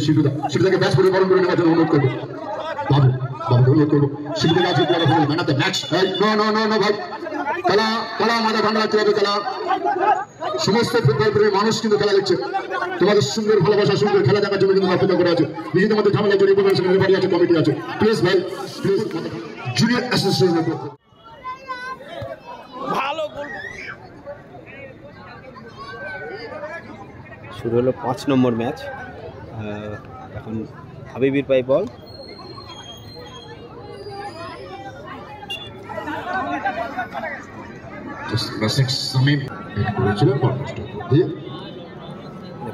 শিশুদাকে batch করে বরণ করে নেওয়ার জন্য অনুরোধ করবো। বাবু বাবুকে অনুরোধ করবো শিশুদাকে আজকে man of the match. No ভাই, খেলা খেলা আমাদের ভালো রাখতে হবে। খেলা সমস্ত ফুটবল প্রেমী মানুষ কিন্তু খেলা দেখছে, তোমাদের সুন্দর ভালোবাসা সুন্দর খেলা দেখার জন্য কিন্তু অপেক্ষা করে আছে। নিজেদের মধ্যে ঝামেলা জড়িয়ে পড়বে, সেখানে রেফারি আছে, কমিটি আছে। প্লিজ ভাই, প্লিজ জুনিয়র অ্যাসোসিয়েশনের পক্ষ ভালো গোল। শুরু হলো 5 নম্বর ম্যাচ। এখন হাবিবির পাই বল।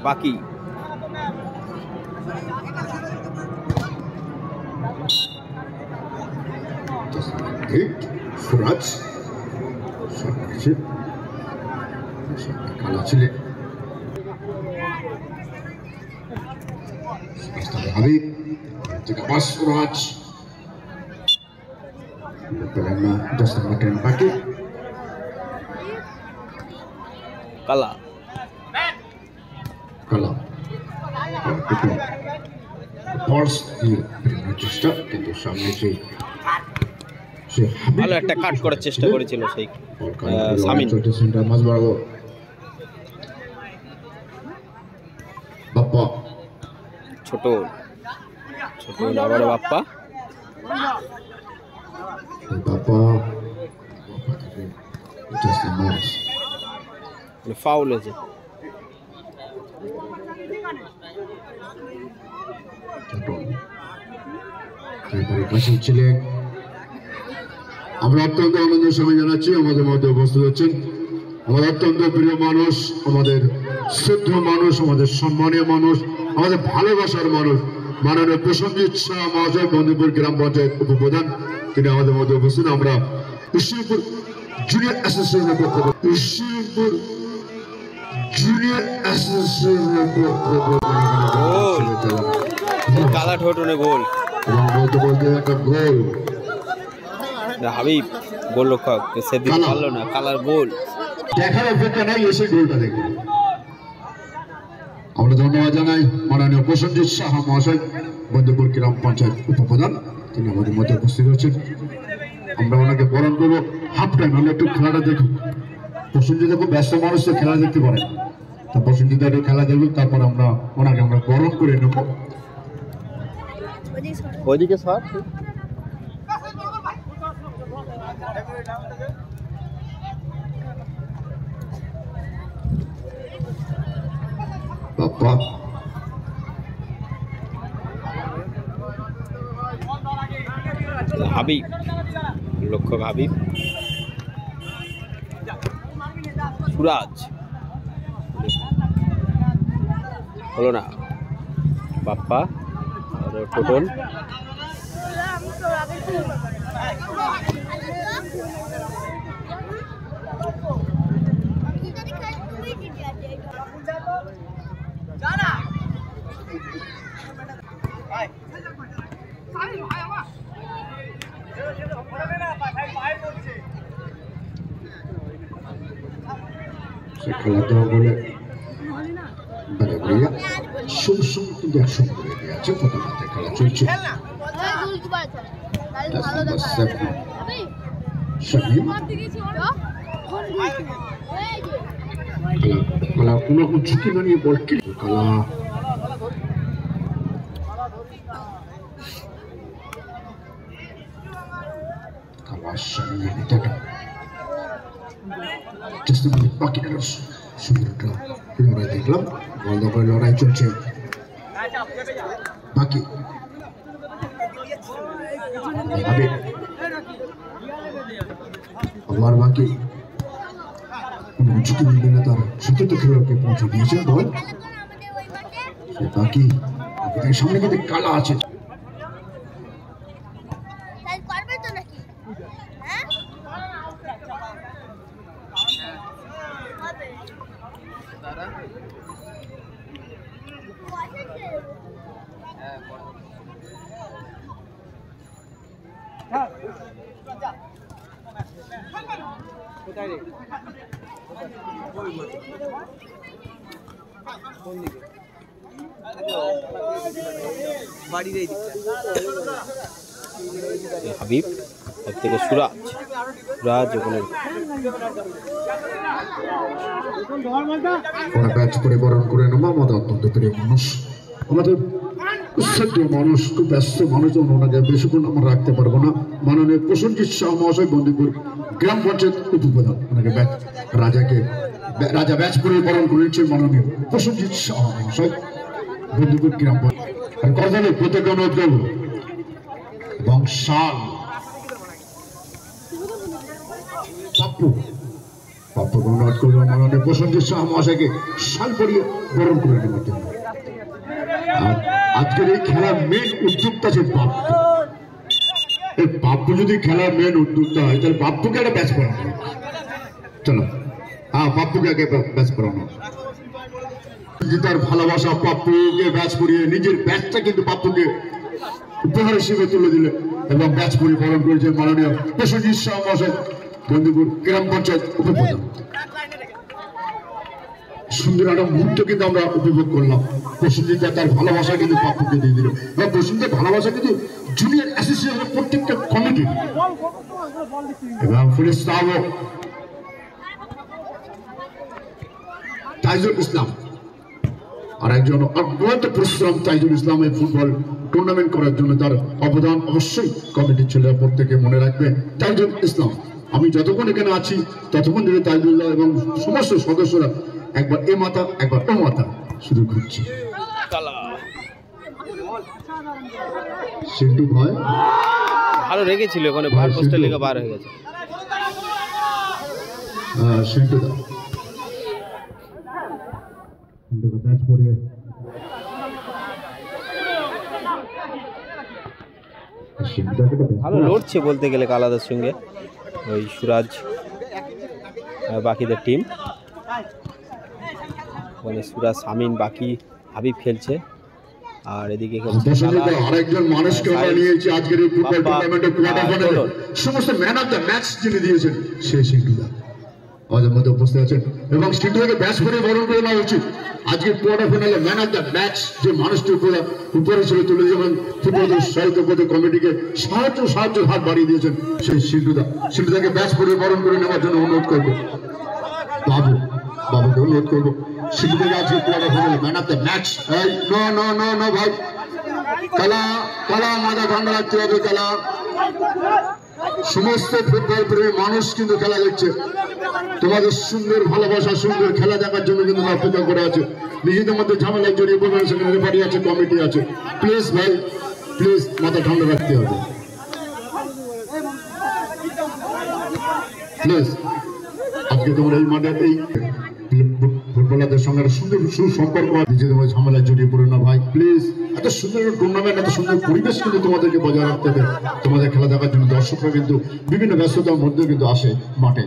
বাকি সুরাজ খেলা ছিলেন হাবিব থেকে সুরাজ বাকি কালা কালা চেষ্টা, কিন্তু সামনে ভালো একটা কাট করার চেষ্টা করেছিল সেই সামিন। মাঝ বাড়াবো বাপ্পা, ছোট ছোট আবার বাপ্পা বাপ্পা ফাউল হয়েছে। ছিলেন আমরা অত্যন্ত আনন্দের সঙ্গে জানাচ্ছি আমাদের মধ্যে উপস্থিত হচ্ছেন আমাদের অত্যন্ত প্রিয় মানুষ, আমাদের শ্রদ্ধ মানুষ, আমাদের সম্মানীয় মানুষ, আমাদের ভালোবাসার মানুষ, মাননীয় প্রসেনজিৎ শাহ মহাশয়, বন্দীপুর গ্রাম পঞ্চায়েত উপপ্রধান, তিনি আমাদের মধ্যে উপস্থিত। আমরা ঈশ্বরপুর জুনিয়র অ্যাসোসিয়েশনের পক্ষ থেকে ঈশ্বরপুর জুনিয়র অ্যাসোসিয়েশনের পক্ষ থেকে কালা ঠোঁটনে গোল বলতে বলতে একটা গোল। হাবিব গোল রক্ষক সেদিন পারলো না, কালার গোল দেখার অপেক্ষা নাই, এসে গোলটা দেখবে। আমরা ধন্যবাদ জানাই মাননীয় প্রসেনজিৎ শাহ মহাশয়, বন্দীপুর গ্রাম পঞ্চায়েত উপপ্রধান, তিনি আমাদের মধ্যে উপস্থিত হচ্ছেন। আমরা ওনাকে বরণ করবো। হাফ টাইম হলে একটু খেলাটা দেখুন। প্রসেনজিৎ খুব ব্যস্ত মানুষ, তো খেলা দেখতে পারে, তা প্রসেনজিৎ একটু খেলা দেখুন, তারপর আমরা ওনাকে বরণ করে নেব। ওইদিকে স্যার বাপ্পা হাবিব লক্ষ্য হাবিব সুরাজ হলো না, বাপ্পা টোটল খেলাধুলা বলে কিন্তু একসঙ্গে লেগে আছে, প্রথমাতে খেলা চলছে। খেলা কোনো ঝুঁকি না নিয়ে বল খেলা খেলার সামনে বাকি সুন্দর লড়াই দেখলাম, বন্ধ করে লড়াই চলছে। বাকি আবার বাকি ঝুঁকি নিলে না, তার সতীর্থ খেলোয়াড়কে পৌঁছে দিয়েছে বল। বাকি সামনে কিন্তু কালা আছে, হাবিব সব থেকে সুরাজ সুরাজ ওখানে ওরা ব্যাচ করে বরণ করে নেব আমাদের অত্যন্ত প্রিয় মানুষ, আমাদের শ্রদ্ধেয় মানুষ, খুব ব্যস্ত মানুষ, ওনাকে বেশিক্ষণ আমরা রাখতে পারবো না। মাননীয় প্রসেনজিৎ শাহ মহাশয় বন্দিপুর গ্রাম পঞ্চায়েত উপপ্রধান, ওনাকে রাজা ব্যাচ করে বরণ করে নিচ্ছেন মাননীয় প্রসেনজিৎ শাহ মহাশয় বন্দিপুর গ্রাম পঞ্চায়েত। আর করজালের প্রত্যেক অনুরোধ করব এবং শাল পাপ্পু অনুরোধ করবো মাননীয় প্রসেনজিৎ শাহ মহাশয়কে শাল পরিয়ে বরণ করে নেওয়ার জন্য। আর আজকের এই খেলার মেন উদ্যোক্তা আছে পাপ্পু। এই পাপ্পু যদি খেলার মেন উদ্যোক্তা হয় তাহলে পাপ্পুকে একটা ব্যাচ করানো হবে। চলো, হ্যাঁ, পাপ্পুকে আগে ব্যাচ করানো। তার ভালোবাসা পাপ্পুকে ব্যাচ করিয়ে নিজের ব্যাচটা কিন্তু পাপ্পুকে উপহার হিসেবে তুলে দিলে এবং ব্যাচ পরিয়ে বরণ করেছেন মাননীয় প্রসেনজিৎ শাহ মহাশয় বন্দিপুর গ্রাম পঞ্চায়েত উপপ্রধান। সুন্দর একটা মুহূর্ত কিন্তু আমরা উপভোগ করলাম। প্রসেনজিৎ তার ভালোবাসা কিন্তু পাপ্পুকে দিয়ে দিল এবং প্রসেনজিৎ ভালোবাসা কিন্তু জুনিয়র অ্যাসোসিয়েশনের প্রত্যেকটা কমিটি এবং পুলিশ তাইজুল ইসলাম আর একজন অজ্ঞাত পরিশ্রম তাইজুল ইসলাম এই ফুটবল টুর্নামেন্ট করার জন্য তার অবদান অবশ্যই কমিটির ছেলেরা প্রত্যেকে মনে রাখবে। তাইজুল ইসলাম, আমি যতক্ষণ এখানে আছি ততক্ষণ ধরে তাইজুল্লাহ এবং সমস্ত সদস্যরা একবার এ মাথা একবার ও মাথা শুধু ঘুরছে। সিন্টু ভাই ভালো রেখেছিল, ওখানে বার পোস্টে লেগে বার হয়ে গেছে। সিন্টু দা ম্যাচ পড়িয়ে ভালো লড়ছে বলতে গেলে কালাদার সঙ্গে ওই সুরাজ বাকিদের টিম, মানে সুরাজ সামিন বাকি হাবিব খেলছে আর এদিকে আরেকজন মানুষকে আমরা নিয়েছি আজকের এই ফুটবল টুর্নামেন্টের কোয়ার্টার ফাইনালে সমস্ত ম্যান অফ দ্য ম্যাচ যিনি দিয়েছেন সেই সিন্টুদা আমাদের মধ্যে উপস্থিত আছেন এবং সিন্টুদাকে ব্যাচ করে বরণ করে নেওয়া উচিত। আজকে কোয়ার্টার ফাইনালে ম্যান অফ দ্য ম্যাচ যে মানুষটি উপরে হিসেবে তুলে যেমন ফুটবল সাহিত্য কমিটিকে সাহায্য হাত বাড়িয়ে দিয়েছেন সেই সিন্টুদাকে ব্যাচ করে বরণ করে নেওয়ার জন্য অনুরোধ করবো। বাবুকে অনুরোধ করবো সিন্টুদাকে আজকে কোয়ার্টার ফাইনালে man of the match. No ভাই, খেলা মাথা ঠান্ডা রাখতে হবে। খেলা সমস্ত ফুটবল প্রেমী মানুষ কিন্তু খেলা দেখছে, তোমাদের সুন্দর ভালোবাসা সুন্দর খেলা দেখার জন্য কিন্তু অপেক্ষা করে আছে। নিজেদের মধ্যে ঝামেলায় জড়িয়ে পড়বে, সেখানে রেফারি আছে, কমিটি আছে। প্লিজ ভাই, প্লিজ মাথা ঠান্ডা রাখতে হবে। প্লিজ আজকে তোমরা এই মাঠে এই ফুটবলারদের সঙ্গে সুন্দর সুসম্পর্ক, নিজেদের মধ্যে ঝামেলায় জড়িয়ে পড়ে না ভাই। প্লিজ, এত সুন্দর টুর্নামেন্ট, এত সুন্দর পরিবেশ কিন্তু তোমাদেরকে বজায় রাখতে হবে। তোমাদের খেলা দেখার জন্য দর্শকরা কিন্তু বিভিন্ন ব্যস্ততার মধ্যে কিন্তু আসে মাঠে।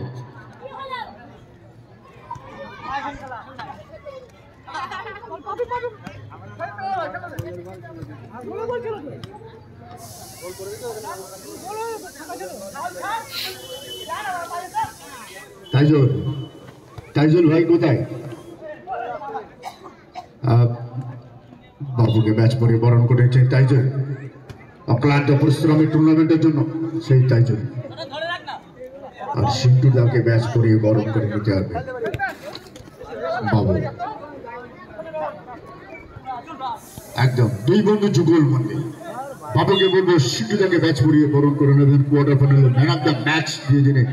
তাইজুল ভাই কোথায়? বাবুকে ম্যাচ পরে বরণ করেছেন তাইজুল, অক্লান্ত পরিশ্রমী টুর্নামেন্টের জন্য সেই তাইজুল। আর সিন্টুদাকে ম্যাচ পরিয়ে বরণ করে নিতে হবে বাবু। একদম দুই বন্ধু যুগল মানে বাবুকে বলবো সিন্টুদাকে ম্যাচ পরিয়ে বরণ করে নেবেন। কোয়ার্টার ফাইনালে ম্যান অফ দ্য ম্যাচ দিয়ে যিনি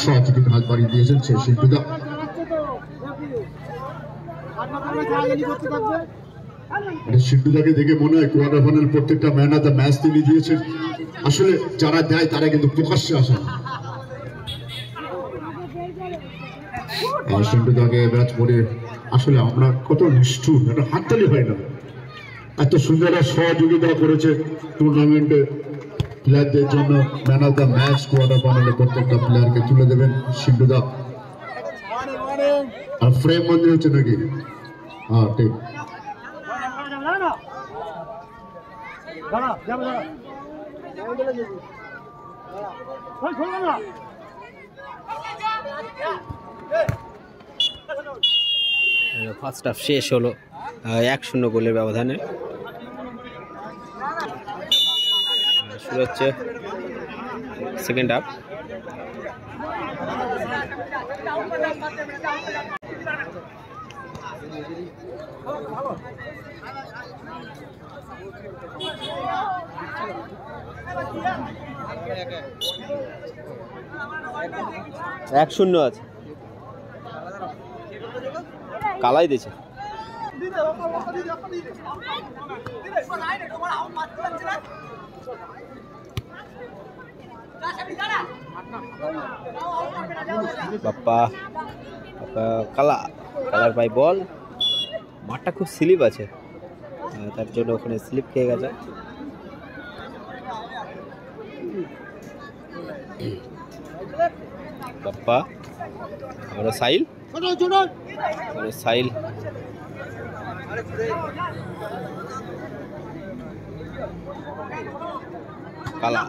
সহযোগিতা হাত বাড়িয়ে দিয়েছেন সেই সিন্টুদা। সিন্টুদাকে দেখে মনে হয় কোয়ার্টার ফাইনাল প্রত্যেকটা ম্যান অফ দ্য ম্যাচ তিনি দিয়েছেন। আসলে যারা দেয় তারা কিন্তু প্রকাশ্যে আসে না। সিন্টুদাকে ম্যাচ পরে আসলে আমরা কত নিষ্ঠুর, একটা হাততালি হয় না। এত সুন্দর সহযোগিতা করেছে টুর্নামেন্টে প্লেয়ারদের জন্য। Man of the match quarter ফাইনালে প্রত্যেকটা প্লেয়ারকে তুলে দেবেন সিন্টুদা। আর ফ্রেম মন্দির হচ্ছে নাকি? হ্যাঁ ঠিক। ফার্স্ট হাফ শেষ হলো। 1-0 গোলের ব্যবধানে শুরু হচ্ছে সেকেন্ড হাফ। এক শূন্য আছে, কালাই দিয়েছে। বাপ্পা কালার পাই বল, মাঠটা খুব স্লিপ আছে, তার জন্য ওখানে স্লিপ খেয়ে গেছে। বাপ্পা আমরা সাইল কালা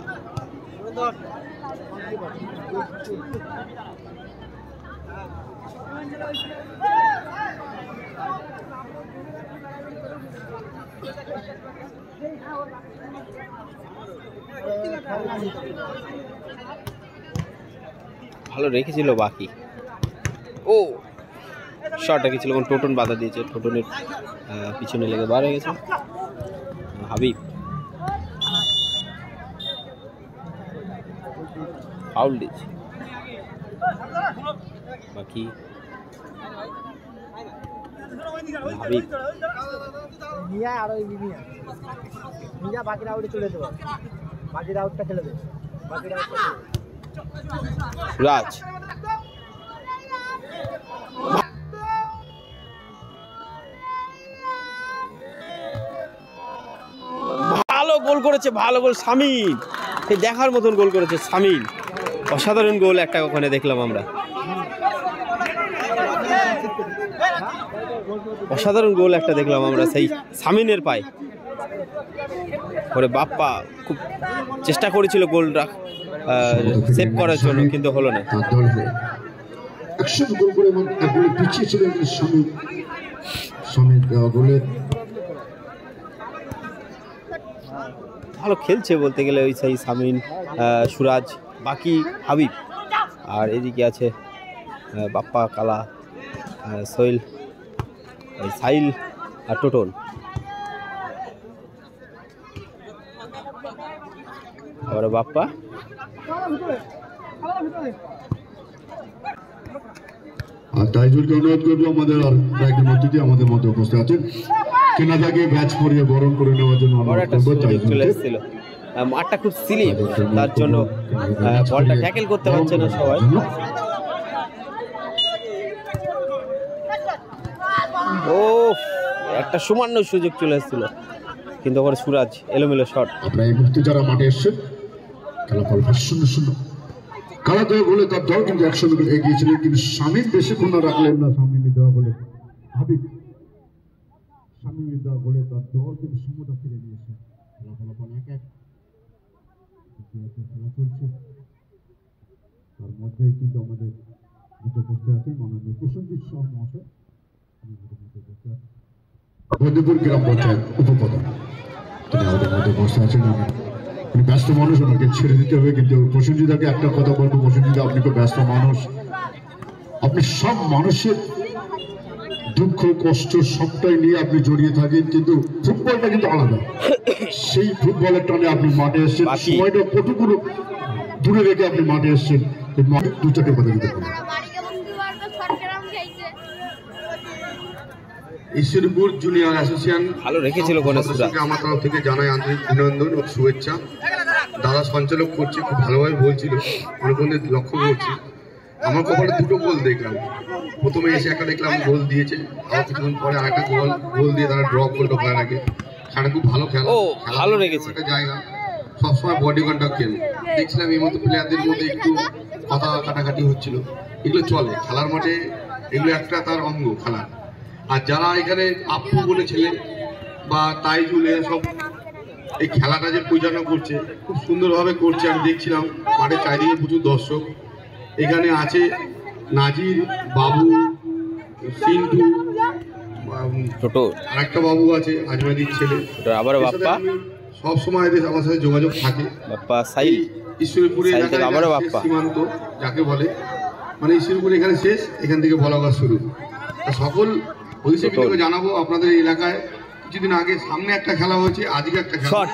ভালো রেখেছিল বাকি। ও শট রেখেছিল, টোটন বাধা দিয়েছে, টোটনের পিছনে লেগে বার হয়ে গেছে। হাবিব ফাউল দিয়েছে বাকি। হাবিব বাকির আউটে চলে যাবো, বাকির আউটটা খেলে দেবে, বাকির আউটটা রাজ ভালো গোল করেছে, ভালো গোল শামিন, দেখার মতন গোল করেছে শামিন, অসাধারণ গোল একটা ওখানে দেখলাম আমরা, অসাধারণ গোল একটা দেখলাম আমরা সেই শামিনের পায়ে। ওরে বাপ্পা খুব চেষ্টা করেছিল গোলটা সেভ করার জন্য, কিন্তু হলো না। পিছিয়ে ছিলেন স্বামী গোলের। ভালো খেলছে বলতে গেলে ওই সেই শামিন, সুরাজ, বাকি হাবিব, আর এদিকে আছে বাপ্পা, কালা, সোহেল, সাইল আর টোটন। আবার বাপ্পা আর তাইজুলকে অনুরোধ করবো আমাদের আর কয়েকজন অতিথি আমাদের মধ্যে উপস্থিত আছেন, কেনাদাকে ব্যাচ পরিয়ে বরণ করে নেওয়ার জন্য চলে এসেছিল। মাঠটা খুব স্লিপ, তার জন্য বলটা ট্যাকেল করতে পারছে না সবাই। ও একটা সামান্য সুযোগ চলে এসেছিল, কিন্তু ওখানে সুরাজ এলোমেলো শট। আপনারা এই মুহূর্তে যারা মাঠে এসছেন, খেলা ফল 0-0। কালা দেওয়া গোলে তার দল কিন্তু 100 মিটার এগিয়েছিলেন, কিন্তু শামীম বেশিক্ষণ রাখলেন না। শামীমের দেওয়া গোলে হাবিব, শামীমের দেওয়া গোলে তার দল কিন্তু সমতা ফিরে গিয়েছে। খেলা ফলাফল 1-1। খেলা চলছে, তার মধ্যেই কিন্তু আমাদের মধ্যে বসে আছেন মাননীয় প্রসেনজিৎ শাহ মহাশয়, বৈদ্যপুর গ্রাম পঞ্চায়েত উপপ্রধান, তিনি আমাদের মধ্যে বসে আছেন। উনি ব্যস্ত মানুষ, ওনাকে ছেড়ে দিতে হবে, কিন্তু প্রসেনজিৎকে একটা কথা বলবো, প্রসেনজিৎ আপনি খুব ব্যস্ত মানুষ, আপনি সব মানুষের দুঃখ কষ্ট সবটাই নিয়ে আপনি জড়িয়ে থাকেন, কিন্তু ফুটবলটা কিন্তু আলাদা। সেই ফুটবলের টানে আপনি মাঠে এসেছেন, সময়টা কতগুলো দূরে রেখে আপনি মাঠে এসেছেন, দু চারটে কথা দিতে পারেন। ঈশ্বরপুর জুনিয়র অ্যাসোসিয়েশন ভালো রেখেছিল আমার তরফ থেকে জানাই আন্তরিক অভিনন্দন ও শুভেচ্ছা। দাদা সঞ্চালক করছে, খুব ভালোভাবে বলছিল, অনেকক্ষণ লক্ষ্য করছি। আমার কপালে দুটো গোল দেখলাম, প্রথমে এসে একটা দেখলাম গোল দিয়েছে, আবার কিছুক্ষণ পরে আরেকটা গোল দিয়ে তারা ড্র করলো খেলার আগে। খেলাটা খুব ভালো খেলা, ভালো রেখেছে একটা জায়গা, সবসময় বডি কন্ট্যাক্ট খেল। দেখছিলাম এই মতো প্লেয়ারদের মধ্যে একটু কথা কাটাকাটি হচ্ছিল, এগুলো চলে খেলার মাঠে, এগুলো একটা তার অঙ্গ খেলা। আর যারা এখানে আপু বলে ছেলে বা তাইজুলে সব এই খেলাটা যে পরিচালনা করছে, খুব সুন্দরভাবে করছে। আমি দেখছিলাম মাঠে চারিদিকে প্রচুর দর্শক, এখানে আছে নাজির, বাবু, সিন্টু, টোটো আরেকটা বাবু আছে আজমাদির ছেলে, টোটো আবারও বাপ্পা, সব সময় এদের আমার সাথে যোগাযোগ থাকে। বাপ্পা সাইল, ঈশ্বরপুরে সাইল থেকে আবারও শেষ বাপ্পা। সীমান্ত যাকে বলে, মানে ঈশ্বরপুর এখানে শেষ, এখান থেকে বলাগা শুরু। তা সকল অধিশীলকে জানাবো আপনাদের এলাকায় কিছুদিন আগে সামনে একটা খেলা হয়েছে, আজকে একটা খেলা। শট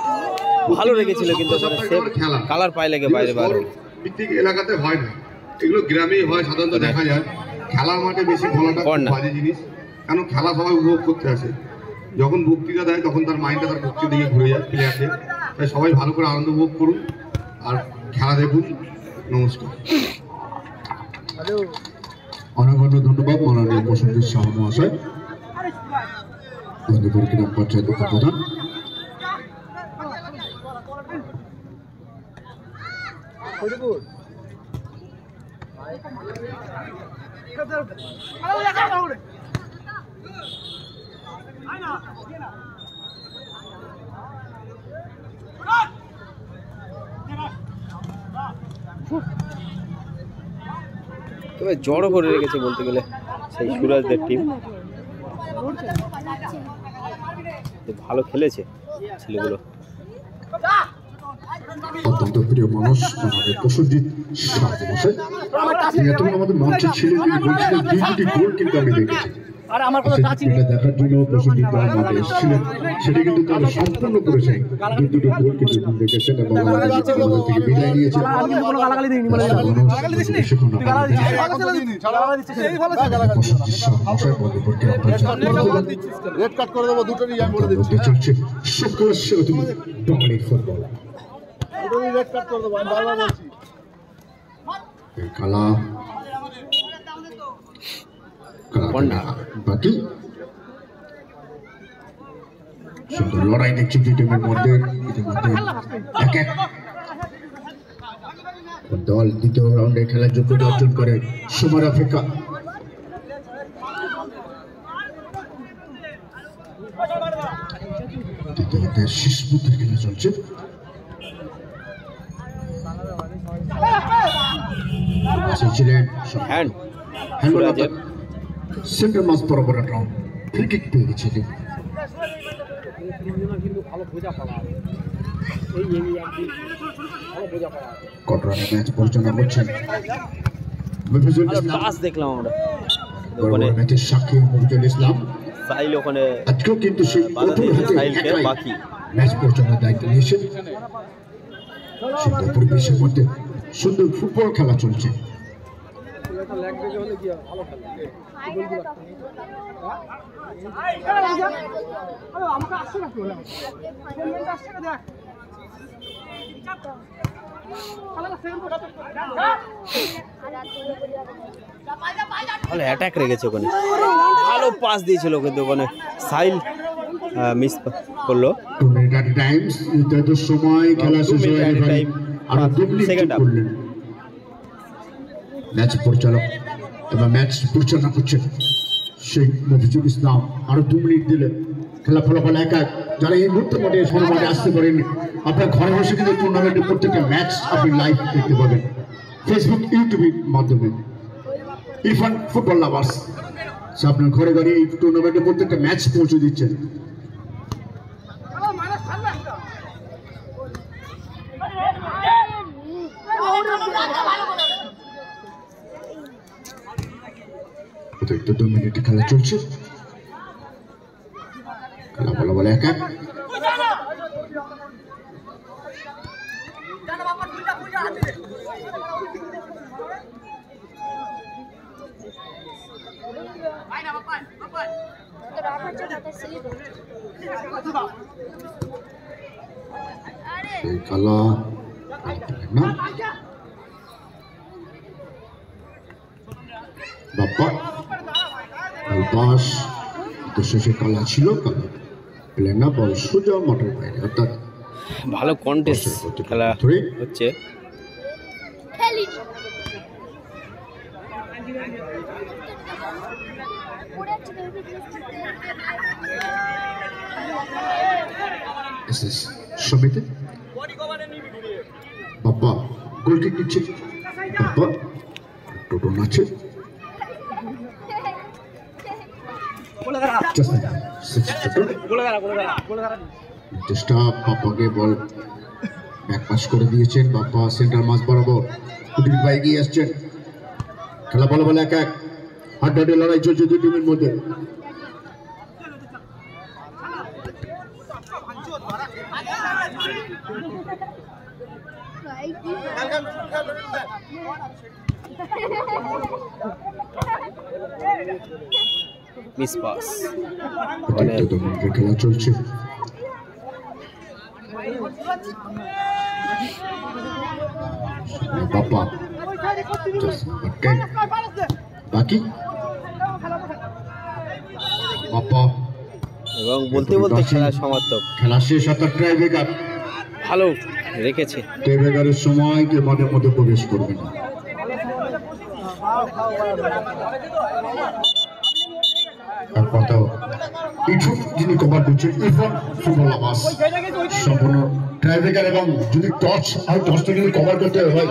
ভালো রেখেছিল কিন্তু খেলা কালার পায়ে লেগে বাইরে বার শহর ভিত্তিক এলাকাতে হয় না, এগুলো গ্রামেই হয় সাধারণত দেখা যায়। খেলার মাঠে বেশি বলাটা খুব কর্নার। বাজে জিনিস, কারণ খেলা সবাই উপভোগ করতে আসে। যখন বক্তৃতা দেয় তখন তার মাইন্ডটা তার বক্তৃতা দিকে ঘুরে যায় প্লেয়ারদের। তাই সবাই ভালো করে আনন্দ উপভোগ করুন আর খেলা দেখুন। নমস্কার। অনেক অনেক ধন্যবাদ মাননীয় প্রসেনজিৎ সাহা মহাশয়, বন্ধুপুর গ্রাম পঞ্চায়েত উপপ্রধান। তবে জড়ো করে রেখেছে বলতে গেলে সেই সুরাজদের টিম, ভালো খেলেছে ছেলেগুলো। অত্যন্ত প্রিয় মানুষ আমাদের প্রসেনজিৎ সাহা মহাশয়, তিনি এতক্ষণ আমাদের মঞ্চে ছিলেন, তিনি বলছিলেন 2 গোল কিন্তু আমি দেখেছি। এটা দেখার জন্য প্রসেনজিৎ মাঠে এসেছিলেন, সেটা কিন্তু তারা সম্পূর্ণ করেছেন। 2 গোল কিন্তু তিনি দেখেছেন এবং আমাদের থেকে বিদায় নিয়েছেন। খেলা বাকি সুন্দর লড়াই দেখছি দুই টিমের মধ্যে। ইতিমধ্যে এক এক দল দ্বিতীয় রাউন্ডে খেলার যোগ্যতা অর্জন করে। সময়ের অপেক্ষা, দ্বিতীয় শেষ মুহূর্তের খেলা চলছে। ছিলেন হ্যান্ড সুরাজের সেন্টার মাস বরাবর রাউন্ড ফ্রি কিক পেয়ে গেছিলেন। কটরানে ম্যাচ পরিচালনা করছেন মফিজুল ইসলাম। পাস দেখলাম আমরা ওখানে ম্যাচের সাক্ষী মফিজুল ইসলাম। সাইল ওখানে আজকেও কিন্তু সেই বাধা প্রথম দিয়েছে হাতে সাইলকে, একাই বাকি ম্যাচ পরিচালনার দায়িত্ব নিয়েছেন। সুন্দর পরিবেশের মধ্যে সুন্দর ফুটবল খেলা চলছে। ভালো অ্যাটাক রেখেছে ওখানে, ভালো পাস দিয়েছিল কিন্তু ওখানে সাইল মিস করলো। সময় খেলা শেষ হয়ে টাইম সেকেন্ড হাফ। ম্যাচ পরিচালক এবং ম্যাচ পরিচালনা করছেন সেই মফিজুল ইসলাম। আরো 2 মিনিট দিলে খেলা ফলাফল 1-1। যারা এই মুহূর্তে মাঠে মাঠে আসতে পারেন, আপনার ঘরে বসে কিন্তু টুর্নামেন্টের প্রত্যেকটা ম্যাচ আপনি লাইভ দেখতে পাবেন ফেসবুক, ইউটিউবের মাধ্যমে। ইরফান ফুটবল লাভার্স আপনার ঘরে ঘরে এই টুর্নামেন্টের প্রত্যেকটা ম্যাচ পৌঁছে দিচ্ছেন। অতিরিক্ত 2 মিনিট খেলা চলছে। খেলা ফলাফল 1-1। খেলা না বাপ্পা পাস তো শেষে কালা ছিল, কালা পেলেন না, বল সোজা মাঠের বাইরে। অর্থাৎ ভালো কন্টেস্ট খেলা হচ্ছে। সমিতি বাপ্পা গোল কিক নিচ্ছে। বাপ্পা টোটো নাচে। চেষ্টা বাপ্পাকে বল ব্যাক পাস করে দিয়েছেন, বাপ্পা সেন্টার মাঝ বরাবর কুটির পায়ে এগিয়ে আসছেন। খেলা বলে বলে 1-1, হাড্ডাহাড্ডি লড়াই চলছে দুই টিমের মধ্যে। মিস পাস খেলা চলছে। বাপ্পা বাকি বাপ্পা এবং বলতে বলতে খেলার সমাপ্তক। খেলা শেষ, অর্থাৎ ট্রাইব্রেকার। ভালো রেখেছে। ট্রাইব্রেকারের সময় কেউ মাঠের মধ্যে প্রবেশ করবে না। তারপর যিনি কভার করছেন ইরফান ফুটবল আবাস সম্পূর্ণ ট্রাইব্রেকার, এবং যদি টসটা যদি কভার করতে হয়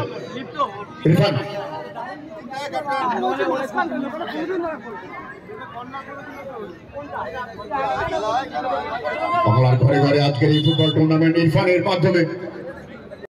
ইরফান। বাংলার ঘরে ঘরে আজকের এই ফুটবল টুর্নামেন্ট ইরফানের মাধ্যমে